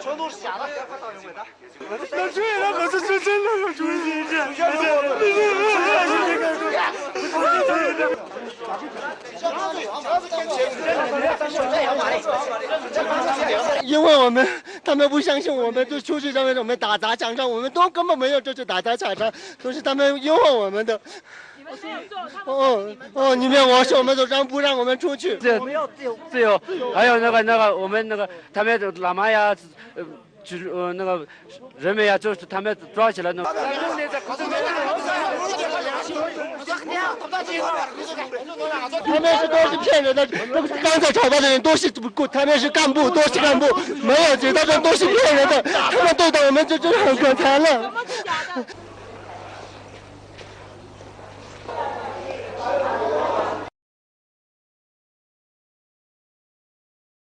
全都是假的。那这样可是真的主席因为他们不相信我们，就出去认为我们打砸抢杀，我们都根本没有这次打砸抢杀，都是他们诱惑我们的。你们没有做，你们我们都不让我们出去。自由，还有我们他们喇嘛呀，那个人们呀，就是他们抓起来那。他们都是骗人的，刚才吵架的人都是他们是干部，都是干部，没有其他人都是骗人的，他们对待我们就真的很可怜了。